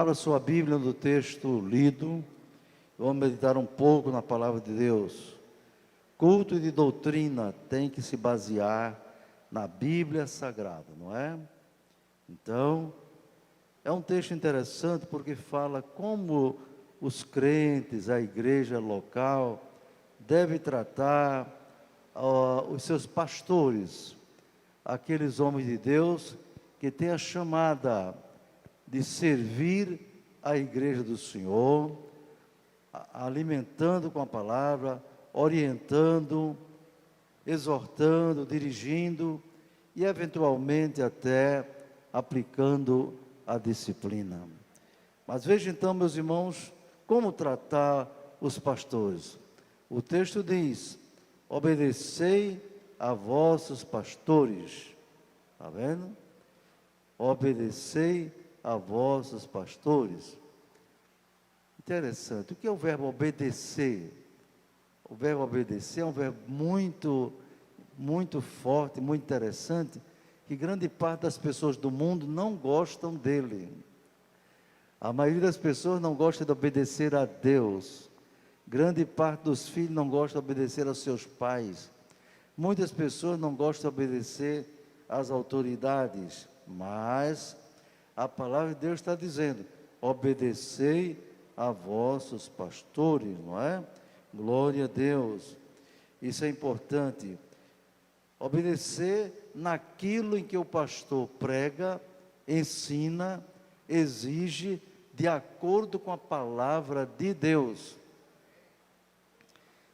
Abra sua Bíblia no texto lido. Vamos meditar um pouco na palavra de Deus. Culto de doutrina tem que se basear na Bíblia Sagrada, não é? Então, é um texto interessante porque fala como os crentes, a igreja local, deve tratar os seus pastores, aqueles homens de Deus que têm a chamada de servir a igreja do Senhor, alimentando com a palavra, orientando, exortando, dirigindo e eventualmente até aplicando a disciplina. Mas veja então, meus irmãos, como tratar os pastores. O texto diz: obedecei a vossos pastores. Está vendo? Obedecei a vossos pastores. Interessante. O que é o verbo obedecer? O verbo obedecer é um verbo muito forte, muito interessante, que grande parte das pessoas do mundo não gostam dele. A maioria das pessoas não gosta de obedecer a Deus. Grande parte dos filhos não gosta de obedecer aos seus pais. Muitas pessoas não gostam de obedecer às autoridades, mas a palavra de Deus está dizendo: obedecei a vossos pastores, não é? Glória a Deus. Isso é importante. Obedecer naquilo em que o pastor prega, ensina, exige, de acordo com a palavra de Deus.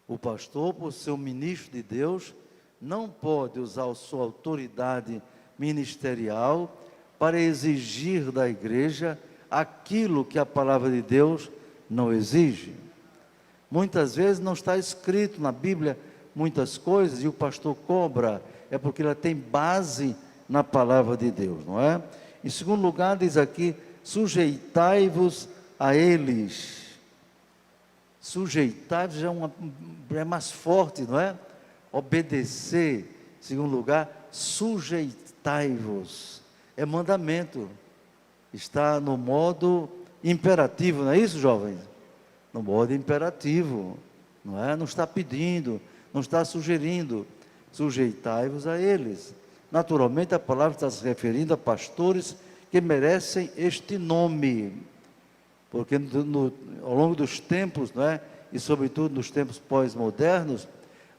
O pastor, por ser um ministro de Deus, não pode usar a sua autoridade ministerial para exigir da igreja aquilo que a palavra de Deus não exige. Muitas vezes não está escrito na Bíblia muitas coisas e o pastor cobra, é porque ela tem base na palavra de Deus, não é? Em segundo lugar, diz aqui: sujeitai-vos a eles. Sujeitar-vos é mais forte, não é? Obedecer. Em segundo lugar, sujeitai-vos. É mandamento. Está no modo imperativo, não é isso, jovens? No modo imperativo, não é? Não está pedindo, não está sugerindo. Sujeitai-vos a eles. Naturalmente, a palavra está se referindo a pastores que merecem este nome, porque ao longo dos tempos, não é? E sobretudo nos tempos pós-modernos,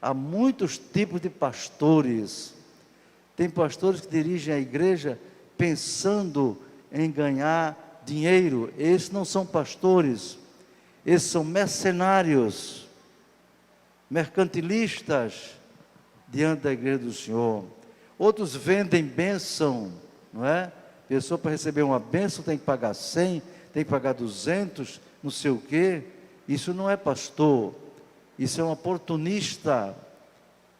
há muitos tipos de pastores. Tem pastores que dirigem a igreja pensando em ganhar dinheiro. Esses não são pastores, esses são mercenários, mercantilistas diante da igreja do Senhor. Outros vendem bênção, não é? Pessoa, para receber uma bênção tem que pagar 100, tem que pagar 200, não sei o quê. Isso não é pastor, isso é um oportunista,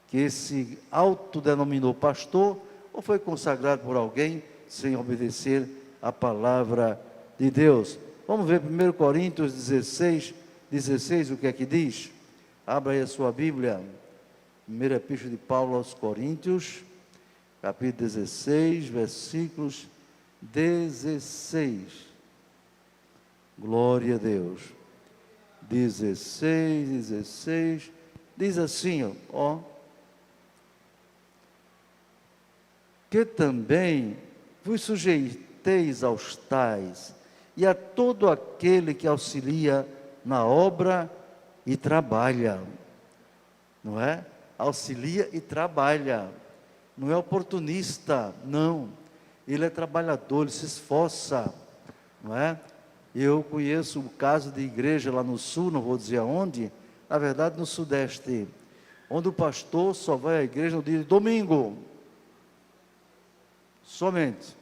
que se autodenominou pastor, ou foi consagrado por alguém sem obedecer a palavra de Deus. Vamos ver 1 Coríntios 16, o que é que diz? Abra aí a sua Bíblia, 1 Epístola de Paulo aos Coríntios, capítulo 16, versículos 16. Glória a Deus. 16, diz assim, ó: que também vos sujeiteis aos tais, e a todo aquele que auxilia na obra e trabalha, não é? Auxilia e trabalha, não é oportunista, não, ele é trabalhador, ele se esforça, não é? Eu conheço o caso de igreja lá no sul, não vou dizer aonde, na verdade no sudeste, onde o pastor só vai à igreja no dia de domingo, somente.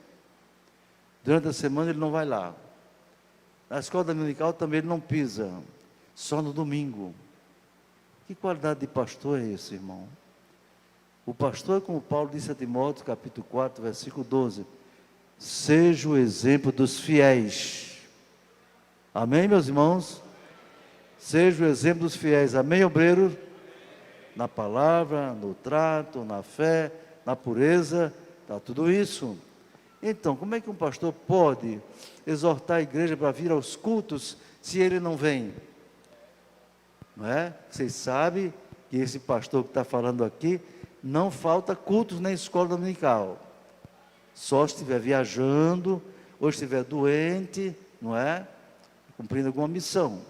Durante a semana ele não vai lá. Na escola dominical também ele não pisa, só no domingo. Que qualidade de pastor é esse, irmão? O pastor, como Paulo disse a Timóteo, capítulo 4, versículo 12: seja o exemplo dos fiéis. Amém, meus irmãos? Seja o exemplo dos fiéis. Amém, obreiros? Na palavra, no trato, na fé, na pureza, está tudo isso. Então, como é que um pastor pode exortar a igreja para vir aos cultos se ele não vem? Não é? Vocês sabem que esse pastor que está falando aqui, não falta cultos na escola dominical. Só se estiver viajando, ou estiver doente, não é? Cumprindo alguma missão.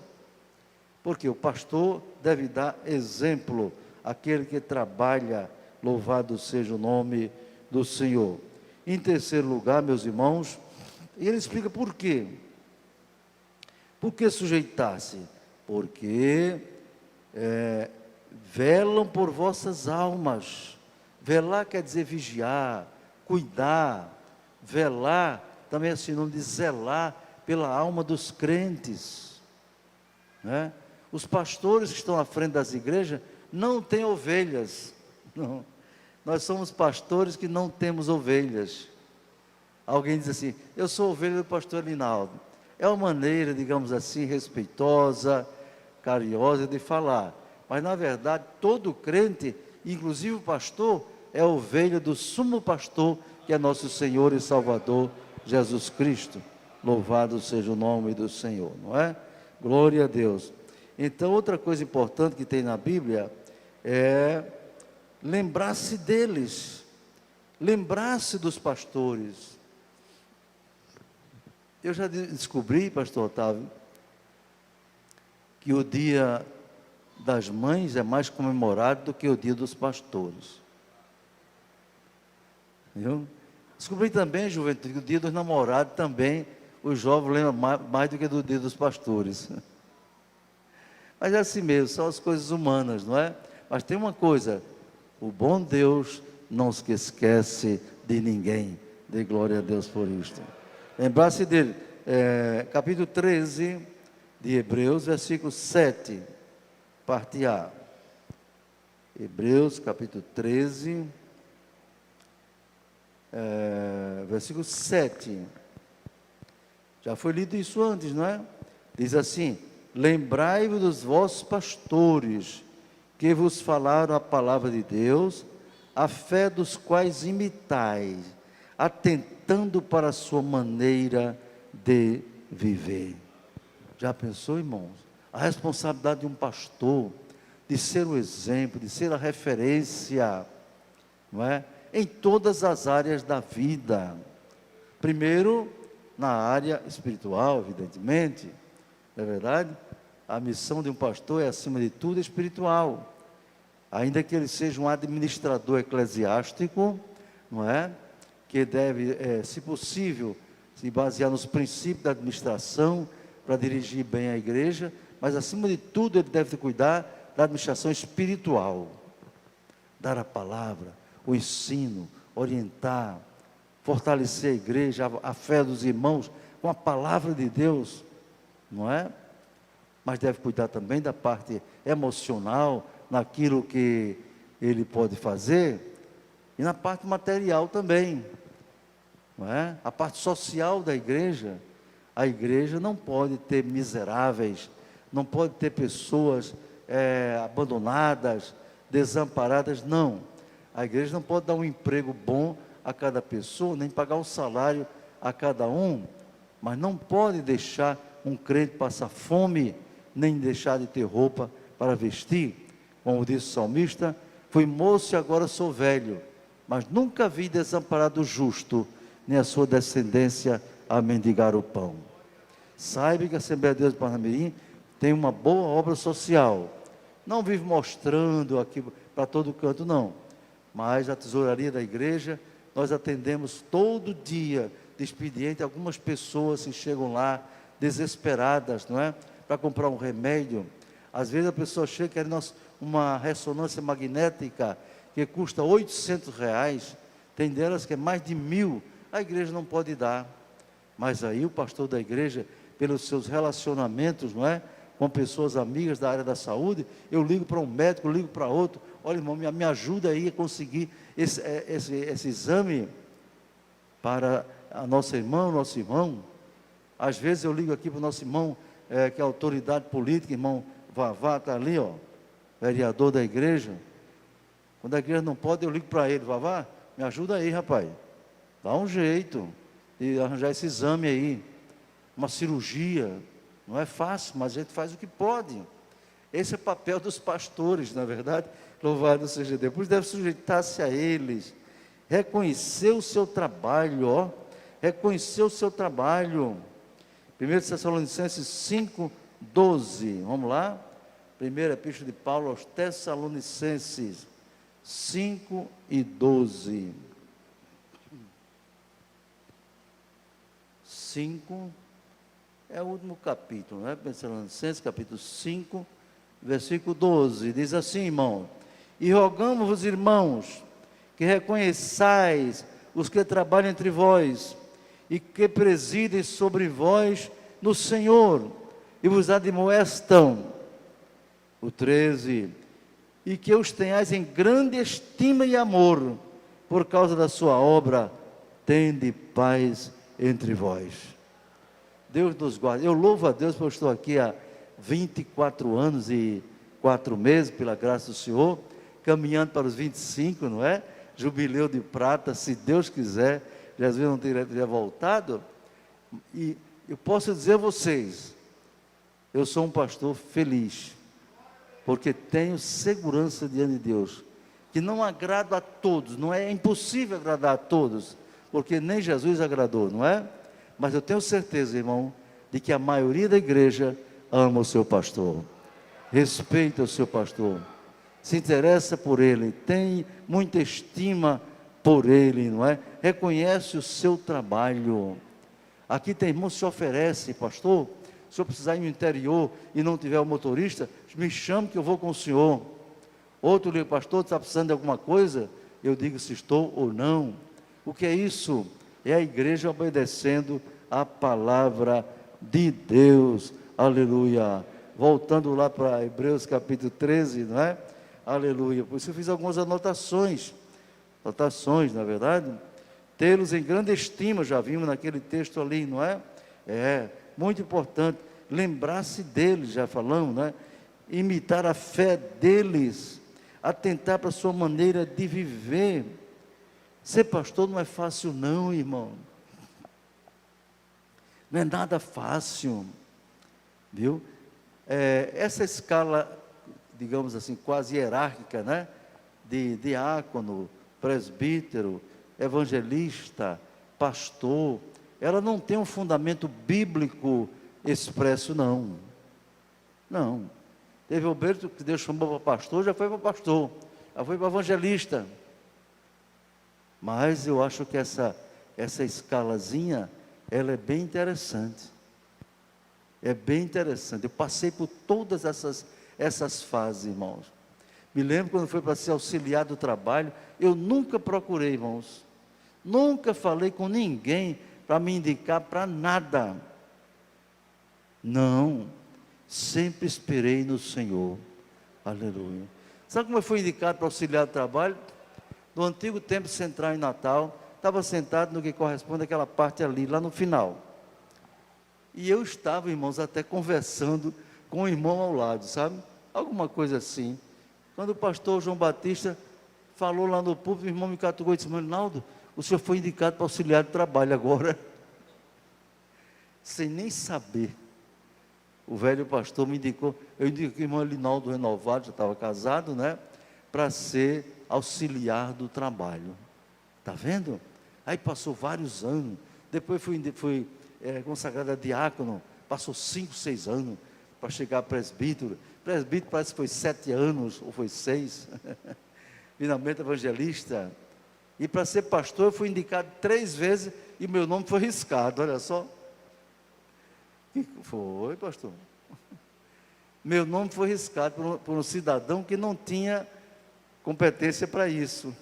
Porque o pastor deve dar exemplo àquele que trabalha, louvado seja o nome do Senhor. Em terceiro lugar, meus irmãos, ele explica por quê. Por que sujeitar-se? Porque velam por vossas almas. Velar quer dizer vigiar, cuidar. Velar também é sinônimo de zelar pela alma dos crentes, né? Os pastores que estão à frente das igrejas não têm ovelhas, não. Nós somos pastores que não temos ovelhas. Alguém diz assim: eu sou ovelha do pastor Linaldo. É uma maneira, digamos assim, respeitosa, carinhosa de falar, mas na verdade todo crente, inclusive o pastor, é ovelha do sumo pastor, que é nosso Senhor e Salvador Jesus Cristo. Louvado seja o nome do Senhor, não é? Glória a Deus. Então, outra coisa importante que tem na Bíblia é lembrar-se deles, lembrar-se dos pastores. Eu já descobri, pastor Otávio, que o dia das mães é mais comemorado do que o dia dos pastores. Viu? Descobri também, juventude, que o dia dos namorados também, os jovens lembram mais do que do dia dos pastores. Mas é assim mesmo, são as coisas humanas, não é? Mas tem uma coisa: o bom Deus não se esquece de ninguém. Dê glória a Deus por isto. Lembrar-se dele, capítulo 13 de Hebreus, versículo 7, parte A. Hebreus, capítulo 13, versículo 7. Já foi lido isso antes, não é? Diz assim: lembrai-vos dos vossos pastores, que vos falaram a palavra de Deus, a fé dos quais imitais, atentando para a sua maneira de viver. Já pensou, irmãos? A responsabilidade de um pastor, de ser o exemplo, de ser a referência, não é? Em todas as áreas da vida. Primeiro, na área espiritual, evidentemente, não é verdade? A missão de um pastor é, acima de tudo, espiritual. Ainda que ele seja um administrador eclesiástico, não é? Que deve, se possível, se basear nos princípios da administração para dirigir bem a igreja, mas acima de tudo ele deve cuidar da administração espiritual, dar a palavra, o ensino, orientar, fortalecer a igreja, a fé dos irmãos com a palavra de Deus, não é? Mas deve cuidar também da parte emocional, naquilo que ele pode fazer, e na parte material também, não é? A parte social da igreja. A igreja não pode ter miseráveis, não pode ter pessoas abandonadas, desamparadas, não. A igreja não pode dar um emprego bom a cada pessoa, nem pagar um salário a cada um, mas não pode deixar um crente passar fome, nem deixar de ter roupa para vestir. Como disse o salmista: fui moço e agora sou velho, mas nunca vi desamparado o justo, nem a sua descendência a mendigar o pão. Saiba que a Assembleia de Deus de Parnamirim tem uma boa obra social, não vive mostrando aqui para todo canto, não, mas a tesouraria da igreja, nós atendemos todo dia de expediente algumas pessoas que chegam lá desesperadas, não é? Para comprar um remédio. Às vezes a pessoa chega querendo uma ressonância magnética que custa R$800, tem delas que é mais de 1.000, a igreja não pode dar, mas aí o pastor da igreja, pelos seus relacionamentos, não é? Com pessoas amigas da área da saúde, eu ligo para um médico, ligo para outro: olha, irmão, me ajuda aí a conseguir esse exame para a nossa irmã, o nosso irmão. Às vezes eu ligo aqui para o nosso irmão, que é autoridade política, irmão Vavá, está ali, ó, vereador da igreja. Quando a igreja não pode, eu ligo para ele: Vavá, me ajuda aí, rapaz, Dá um jeito de arranjar esse exame aí, uma cirurgia. Não é fácil, mas a gente faz o que pode. Esse é o papel dos pastores, na verdade. Louvado seja Deus. Por isso deve sujeitar-se a eles, reconhecer o seu trabalho, ó, reconhecer o seu trabalho. 1 Tessalonicenses 5:12, vamos lá? Primeira epístola de Paulo aos Tessalonicenses 5:12. 5 é o último capítulo, né? Tessalonicenses, capítulo 5, versículo 12. Diz assim, irmão: e rogamos-vos, irmãos, que reconheçais os que trabalham entre vós, e que presidem sobre vós no Senhor, e vos admoestam. O 13, e que os tenhais em grande estima e amor, por causa da sua obra, tende paz entre vós. Deus nos guarde. Eu louvo a Deus, porque eu estou aqui há 24 anos e 4 meses, pela graça do Senhor, caminhando para os 25, não é? Jubileu de prata, se Deus quiser. Jesus não teria voltado. E eu posso dizer a vocês, eu sou um pastor feliz, porque tenho segurança diante de Deus, que não agrado a todos, não é impossível agradar a todos, porque nem Jesus agradou, não é? Mas eu tenho certeza, irmão, de que a maioria da igreja ama o seu pastor, respeita o seu pastor, se interessa por ele, tem muita estima por ele, não é? Reconhece o seu trabalho. Aqui tem irmão que se oferece, pastor, se eu precisar ir no interior e não tiver o motorista, me chame que eu vou com o senhor. Outro liga, pastor, está precisando de alguma coisa? Eu digo se estou ou não. O que é isso? É a igreja obedecendo a palavra de Deus. Aleluia. Voltando lá para Hebreus capítulo 13, não é? Aleluia. Por isso eu fiz algumas anotações, na verdade. Tê-los em grande estima, já vimos naquele texto ali, não é? É, muito importante. Lembrar-se deles, já falamos, não é? Imitar a fé deles, atentar para a sua maneira de viver. Ser pastor não é fácil não, irmão. Não é nada fácil, viu? Essa escala, digamos assim, quase hierárquica, né? De diácono, presbítero, evangelista, pastor, ela não tem um fundamento bíblico expresso, não. Não. Teve obreiro que Deus chamou para pastor, já foi para pastor, já foi para evangelista. Mas eu acho que essa escalazinha, ela é bem interessante. É bem interessante. Eu passei por todas essas fases, irmãos. Me lembro quando foi para ser auxiliar do trabalho, eu nunca procurei, irmãos. Nunca falei com ninguém para me indicar para nada. Não. Sempre esperei no Senhor. Aleluia. Sabe como eu fui indicado para auxiliar do trabalho? No antigo templo central em Natal, estava sentado no que corresponde àquela parte ali, lá no final. E eu estava, irmãos, até conversando com o irmão ao lado, sabe? Alguma coisa assim. Quando o pastor João Batista falou lá no púlpito, o irmão me catugou e disse: Rinaldo, o senhor foi indicado para auxiliar de trabalho agora. Sem nem saber. O velho pastor me indicou, eu indiquei o irmão Rinaldo renovado, já estava casado, né? Para ser auxiliar do trabalho. Está vendo? Aí passou vários anos. Depois fui consagrado a diácono. Passou 5, 6 anos para chegar a presbítero. Presbítero parece que foi 7 anos, ou foi 6. Finalmente evangelista. E para ser pastor eu fui indicado 3 vezes e meu nome foi riscado, olha só. Foi, pastor. Meu nome foi riscado por um cidadão que não tinha competência para isso,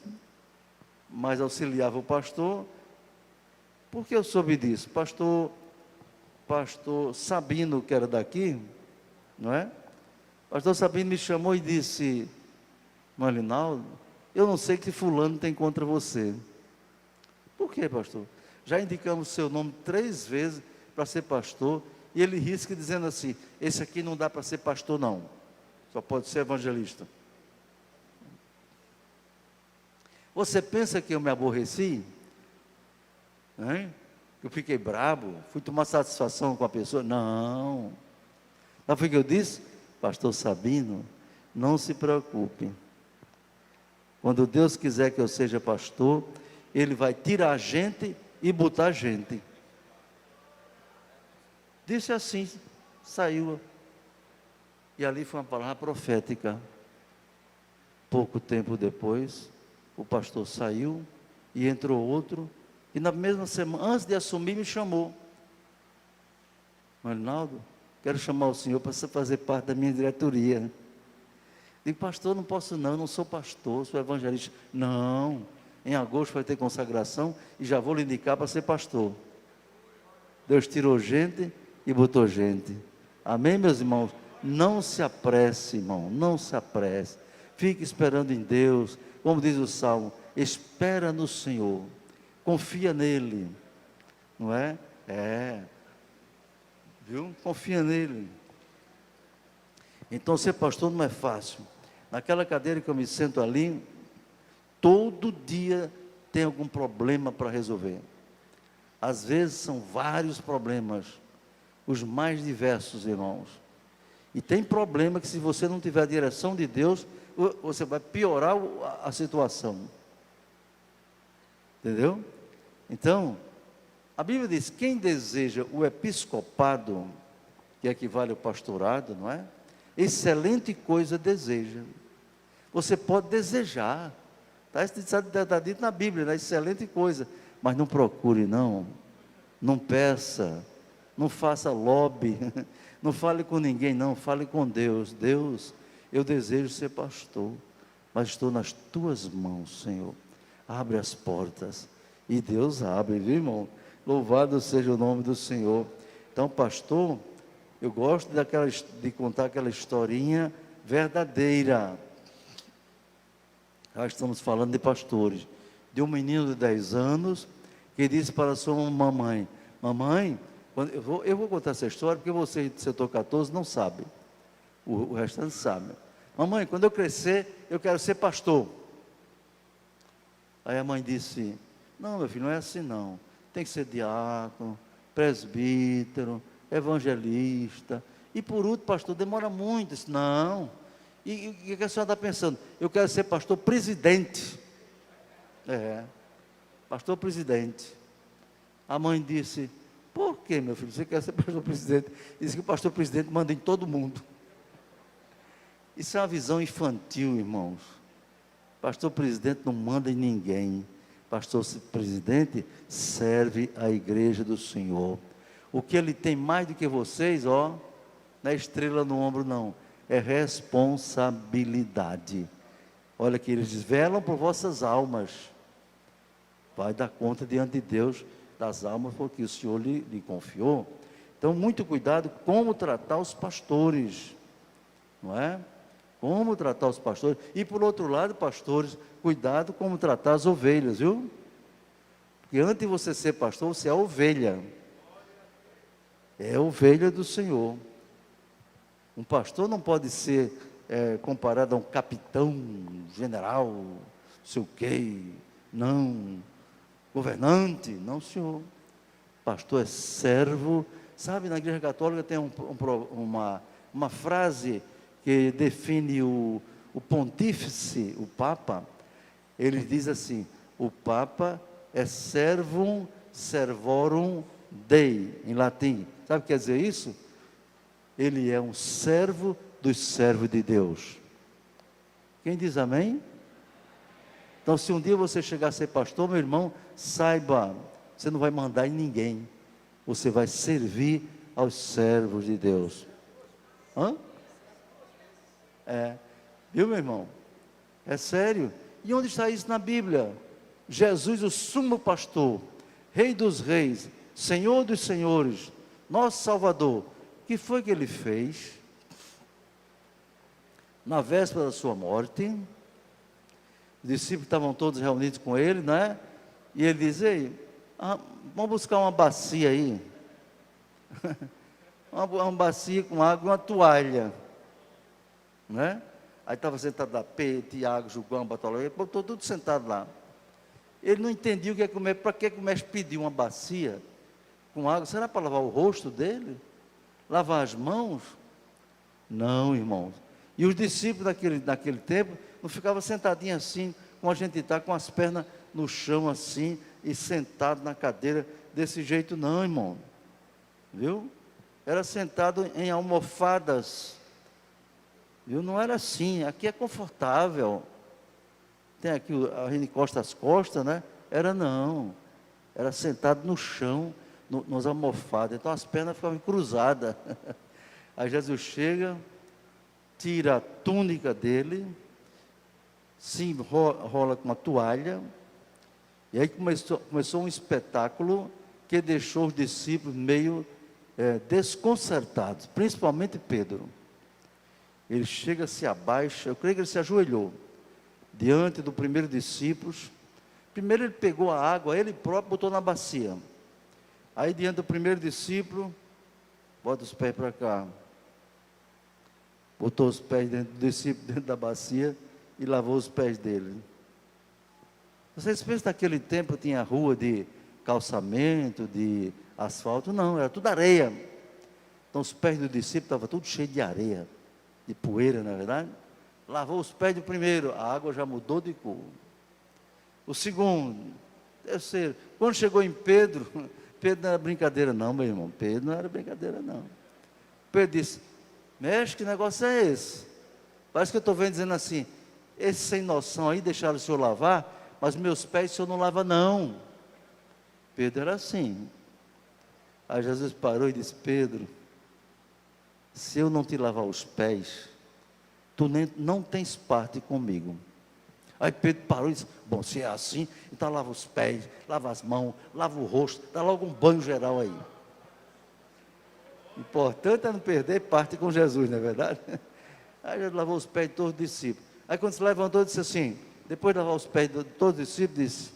mas auxiliava o pastor. Por que eu soube disso? Pastor Sabino, que era daqui, não é? Pastor Sabino me chamou e disse: Rinaldo, eu não sei que fulano tem contra você. Por quê, pastor? Já indicamos seu nome 3 vezes para ser pastor, e ele risca dizendo assim: esse aqui não dá para ser pastor não, só pode ser evangelista. Você pensa que eu me aborreci? Hein? Eu fiquei brabo, fui tomar satisfação com a pessoa. Não. Sabe o que eu disse? Pastor Sabino, não se preocupe. Quando Deus quiser que eu seja pastor, Ele vai tirar a gente e botar a gente. Disse assim, saiu. E ali foi uma palavra profética. Pouco tempo depois, o pastor saiu e entrou outro. E na mesma semana, antes de assumir, me chamou. Arnaldo, quero chamar o senhor para você fazer parte da minha diretoria. Digo, pastor, não posso não, eu não sou pastor, sou evangelista. Não, em agosto vai ter consagração e já vou lhe indicar para ser pastor. Deus tirou gente e botou gente. Amém, meus irmãos? Não se apresse, irmão, não se apresse. Fique esperando em Deus, como diz o Salmo, espera no Senhor, confia nele, não é? Viu? Confia nele. Então ser pastor não é fácil. Naquela cadeira que eu me sento ali, todo dia tem algum problema para resolver. Às vezes são vários problemas, os mais diversos, irmãos. E tem problema que se você não tiver a direção de Deus, você vai piorar a situação. Entendeu? Então, a Bíblia diz, quem deseja o episcopado, que equivale ao pastorado, não é? Excelente coisa deseja. Você pode desejar. Está dito na Bíblia, né? Excelente coisa. Mas não procure, não. Não peça. Não faça lobby. Não fale com ninguém, não. Fale com Deus. Deus, eu desejo ser pastor, mas estou nas tuas mãos, Senhor. Abre as portas. E Deus abre, viu, irmão? Louvado seja o nome do Senhor. Então, pastor, eu gosto de contar aquela historinha verdadeira. Já estamos falando de pastores. De um menino de 10 anos, que disse para a sua mamãe, mamãe, eu vou contar essa história, porque você do setor 14 não sabe. O restante sabe. Mamãe, quando eu crescer, eu quero ser pastor. Aí a mãe disse, não, meu filho, não é assim não. Tem que ser diácono, presbítero, evangelista. E por último, pastor, demora muito. Disse, não. E o que a senhora está pensando? Eu quero ser pastor presidente. Pastor presidente. A mãe disse, por que, meu filho, você quer ser pastor presidente? Disse que o pastor presidente manda em todo mundo. Isso é uma visão infantil, irmãos. Pastor presidente não manda em ninguém. Pastor presidente serve a igreja do Senhor. O que ele tem mais do que vocês, não é estrela no ombro, não. É responsabilidade. Olha que eles velam por vossas almas. Vai dar conta diante de Deus das almas, porque o Senhor lhe confiou. Então, muito cuidado como tratar os pastores, não é? Como tratar os pastores. E por outro lado, pastores, cuidado como tratar as ovelhas, viu? Porque antes de você ser pastor, você é ovelha. É ovelha do Senhor. Um pastor não pode ser comparado a um capitão, general, não sei o quê, não, governante, não, senhor. Pastor é servo. Sabe, na Igreja Católica tem uma frase que define o pontífice, o Papa. Ele diz assim, o Papa é servum servorum Dei, em latim. Sabe o que quer dizer isso? Ele é um servo dos servos de Deus. Quem diz amém? Então, se um dia você chegar a ser pastor, meu irmão, saiba, você não vai mandar em ninguém. Você vai servir aos servos de Deus. Viu, meu irmão? É sério. E onde está isso na Bíblia? Jesus, o sumo pastor, Rei dos reis, Senhor dos senhores, nosso Salvador. O que foi que ele fez? Na véspera da sua morte, os discípulos estavam todos reunidos com ele, né? E ele diz, ei, vamos buscar uma bacia aí. uma bacia com água e uma toalha. Né? Aí estava sentado lá, Pedro, Tiago, João, Bartolomeu, botou tudo sentado lá. Ele não entendia o que é comer. Para que o mestre pediu uma bacia com água? Será para lavar o rosto dele? Lavar as mãos? Não, irmãos. E os discípulos daquele tempo não ficavam sentadinhos assim, como a gente está, com as pernas no chão assim, e sentado na cadeira, desse jeito não, irmão. Viu? Era sentado em almofadas. Viu? Não era assim. Aqui é confortável. Tem aqui, a gente encosta as costas, né? Era não. Era sentado no chão, nos almofadas. Então as pernas ficavam cruzadas. Aí Jesus chega, tira a túnica dele, se enrola com uma toalha, e aí começou um espetáculo que deixou os discípulos meio desconcertados, principalmente Pedro. Ele chega, se abaixa, eu creio que ele se ajoelhou diante do primeiro discípulo. Primeiro ele pegou a água, ele próprio botou na bacia. Aí diante do primeiro discípulo, bota os pés para cá. Botou os pés do discípulo dentro da bacia e lavou os pés dele. Vocês pensam que naquele tempo tinha rua de calçamento, de asfalto? Não, era tudo areia. Então os pés do discípulo estavam tudo cheio de areia, de poeira, na verdade. Lavou os pés do primeiro, a água já mudou de cor. O segundo, terceiro, quando chegou em Pedro, Pedro não era brincadeira não, meu irmão. Pedro não era brincadeira não. Pedro disse: mestre, que negócio é esse? Parece que eu estou vendo dizendo assim: esse sem noção aí, deixaram o senhor lavar, mas meus pés o senhor não lava não. Pedro era assim. Aí Jesus parou e disse: Pedro, se eu não te lavar os pés, tu não tens parte comigo. Aí Pedro parou e disse: bom, se é assim, então lava os pés, lava as mãos, lava o rosto, dá logo um banho geral aí. Importante é não perder parte com Jesus, não é verdade? Aí Jesus lavou os pés de todos os discípulos. Aí quando se levantou, disse assim, depois de lavar os pés de todos os discípulos, disse,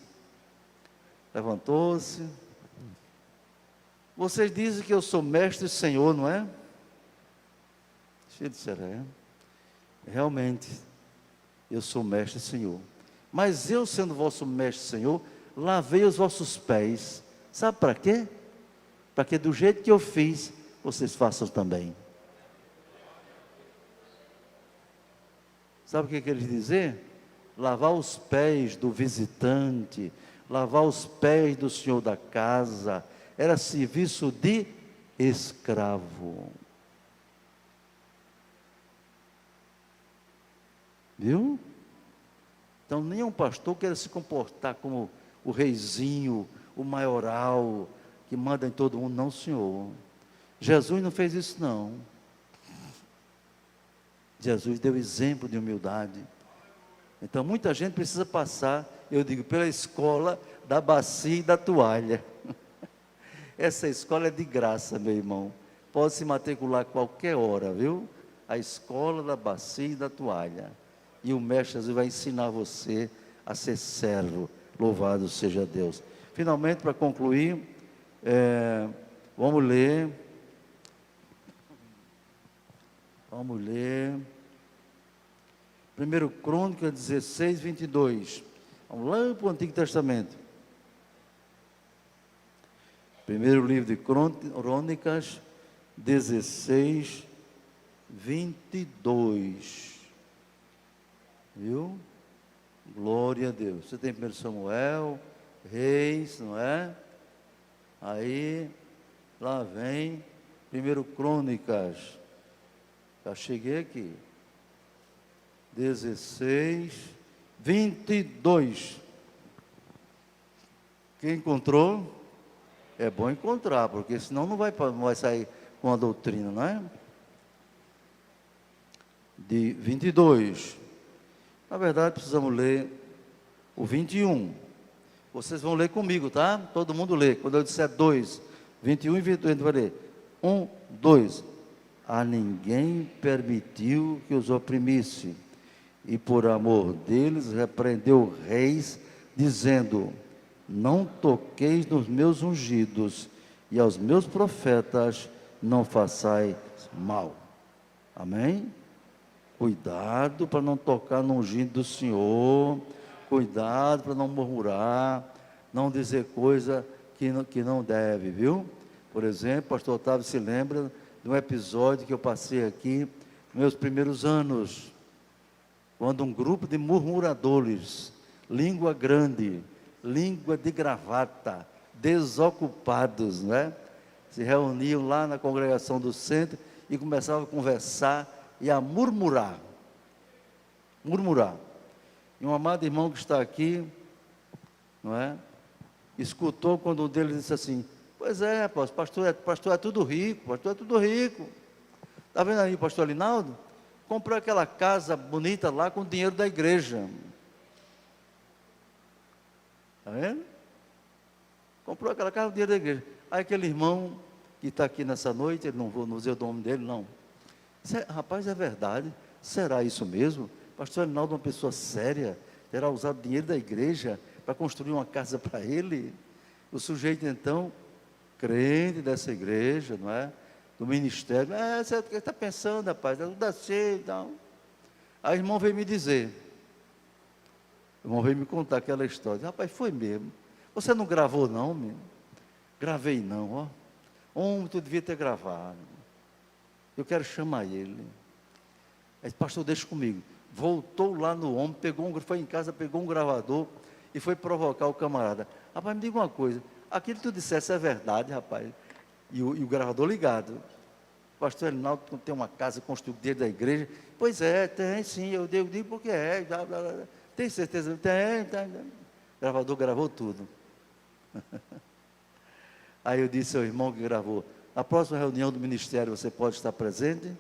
levantou-se: vocês dizem que eu sou mestre e senhor, não é? Eles disseram: realmente, eu sou mestre e senhor. Mas eu, sendo vosso mestre e senhor, lavei os vossos pés. Sabe para quê? Para que do jeito que eu fiz, vocês façam também. Sabe o que ele dizer? Lavar os pés do visitante, lavar os pés do senhor da casa, era serviço de escravo. Viu? Então nenhum pastor quer se comportar como o reizinho, o maioral, que manda em todo mundo. Não, senhor. Jesus não fez isso não. Jesus deu exemplo de humildade. Então muita gente precisa passar, eu digo, pela escola da bacia e da toalha. Essa escola é de graça, meu irmão. Pode se matricular a qualquer hora, viu? A escola da bacia e da toalha. E o mestre Jesus vai ensinar você a ser servo. Louvado seja Deus. Finalmente, para concluir, vamos ler. Vamos ler. 1 Crônicas 16, 22. Vamos lá para o Antigo Testamento. Primeiro livro de Crônicas 16, 22. Viu? Glória a Deus. Você tem 1 Samuel, Reis, não é? Aí, lá vem 1 Crônicas. Já cheguei aqui. 16, 22. Quem encontrou? É bom encontrar, porque senão não vai sair com a doutrina, não é? De 22. Na verdade, precisamos ler o 21. Vocês vão ler comigo, tá? Todo mundo lê. Quando eu disser 2, 21 e 22, a gente vai ler. 1, 2. A ninguém permitiu que os oprimisse, e por amor deles repreendeu reis, dizendo: não toqueis nos meus ungidos, e aos meus profetas não façais mal. Amém? Cuidado para não tocar no ungido do Senhor, Cuidado para não murmurar, não dizer coisa que não deve, viu? Por exemplo, o pastor Otávio se lembra de um episódio que eu passei aqui, nos meus primeiros anos, quando um grupo de murmuradores, língua grande, língua de gravata, desocupados, né? Se reuniam lá na congregação do centro e começavam a conversar e a murmurar. Murmurar. E um amado irmão que está aqui, não é? Escutou quando um deles disse assim: pois é, pastor é tudo rico, pastor é tudo rico. Está vendo aí o pastor Alinaldo? Comprou aquela casa bonita lá com o dinheiro da igreja. Está vendo? Comprou aquela casa com o dinheiro da igreja. Aí aquele irmão que está aqui nessa noite, ele não vou dizer o nome dele, não. Rapaz, é verdade? Será isso mesmo? Pastor Alinaldo, uma pessoa séria, terá usado dinheiro da igreja para construir uma casa para ele? O sujeito, então, crente dessa igreja, não é? Do ministério, você o que está pensando, rapaz? Tudo assim e tal. Aí o irmão veio me dizer, o irmão veio me contar aquela história. Rapaz, foi mesmo. Você não gravou não, meu? Gravei não, ó. Homem, tu devia ter gravado. Eu quero chamar ele. Aí, pastor, deixa comigo. Voltou lá no homem, foi em casa, pegou um gravador e foi provocar o camarada. Rapaz, me diga uma coisa, aquilo que tu dissesse é verdade, rapaz? E o gravador ligado. Pastor Alinaldo tem uma casa construída dentro da igreja. Pois é, tem sim, eu digo porque é. Blá, blá, blá. Tem certeza? Tem. O gravador gravou tudo. Aí eu disse ao irmão que gravou: na próxima reunião do ministério você pode estar presente?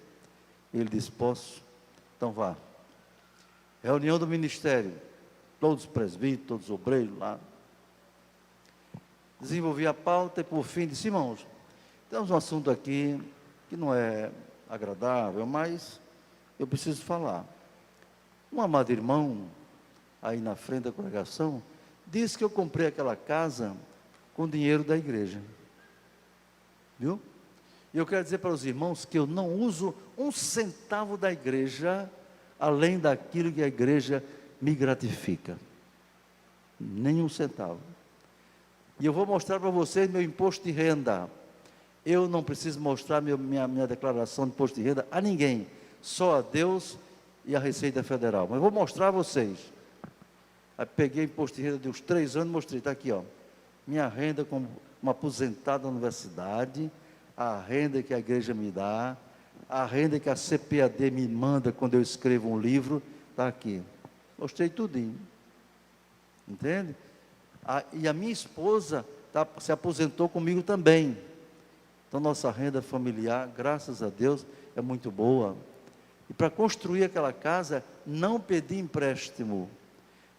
Ele disse: posso. Então vá. Reunião do ministério, todos os presbíteros, todos os obreiros lá. Desenvolvi a pauta e por fim disse: irmãos, temos um assunto aqui que não é agradável, mas eu preciso falar. Um amado irmão, aí na frente da congregação, disse que eu comprei aquela casa com dinheiro da igreja. Viu? E eu quero dizer para os irmãos que eu não uso um centavo da igreja, além daquilo que a igreja me gratifica. Nenhum centavo. E eu vou mostrar para vocês meu imposto de renda. Eu não preciso mostrar minha declaração de imposto de renda a ninguém, só a Deus e a Receita Federal. Mas eu vou mostrar a vocês. Aí peguei imposto de renda de uns 3 anos e mostrei, está aqui, ó. Minha renda como uma aposentada da universidade, a renda que a igreja me dá, a renda que a CPAD me manda quando eu escrevo um livro, está aqui. Mostrei tudinho. Entende? E a minha esposa se aposentou comigo também. Então, nossa renda familiar, graças a Deus, é muito boa. E para construir aquela casa, não pedi empréstimo.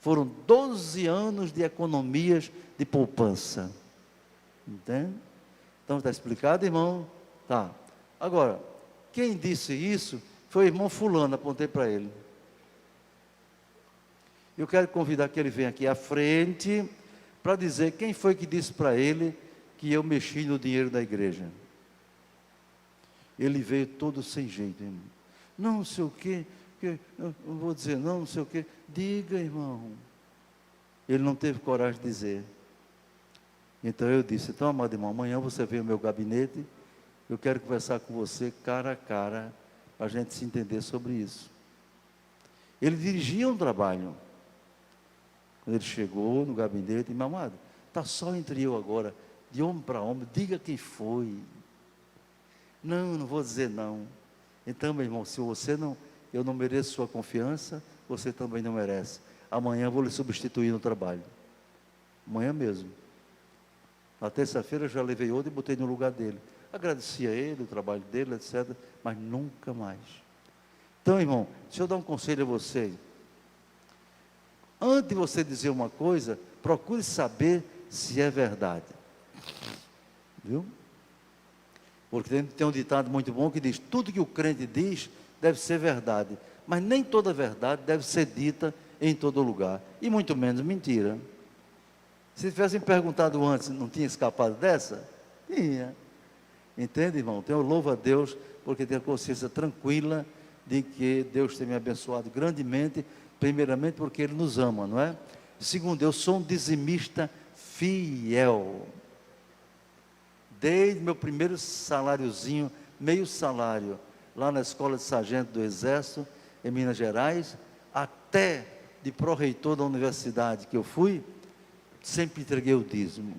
Foram 12 anos de economias de poupança. Entende? Então, está explicado, irmão? Tá. Agora, quem disse isso foi o irmão fulano, apontei para ele. Eu quero convidar que ele venha aqui à frente para dizer quem foi que disse para ele que eu mexi no dinheiro da igreja. Ele veio todo sem jeito, irmão. Não sei o quê, eu vou dizer não sei o quê. Diga, irmão. Ele não teve coragem de dizer. Então eu disse: então, amado irmão, amanhã você vem ao meu gabinete, eu quero conversar com você cara a cara, para a gente se entender sobre isso. Ele dirigia um trabalho. Quando ele chegou no gabinete, meu amado, está só entre eu agora, de homem para homem, diga quem foi. Não vou dizer não. Então, meu irmão, se eu não mereço sua confiança, você também não merece. Amanhã eu vou lhe substituir no trabalho. Amanhã mesmo. Na terça-feira eu já levei outro e botei no lugar dele. Agradeci a ele, o trabalho dele, etc. Mas nunca mais. Então, irmão, deixa eu dar um conselho a você. Antes de você dizer uma coisa, procure saber se é verdade. Viu? Porque tem um ditado muito bom que diz: tudo que o crente diz deve ser verdade. Mas nem toda verdade deve ser dita em todo lugar. E muito menos mentira. Se tivessem perguntado antes, não tinha escapado dessa? Tinha. Entende, irmão? Então eu louvo a Deus, porque tenho a consciência tranquila de que Deus tem me abençoado grandemente, primeiramente porque Ele nos ama, não é? Segundo, eu sou um dizimista fiel. Desde meu primeiro saláriozinho, meio salário, lá na Escola de Sargento do Exército, em Minas Gerais, até de pró-reitor da universidade que eu fui, sempre entreguei o dízimo.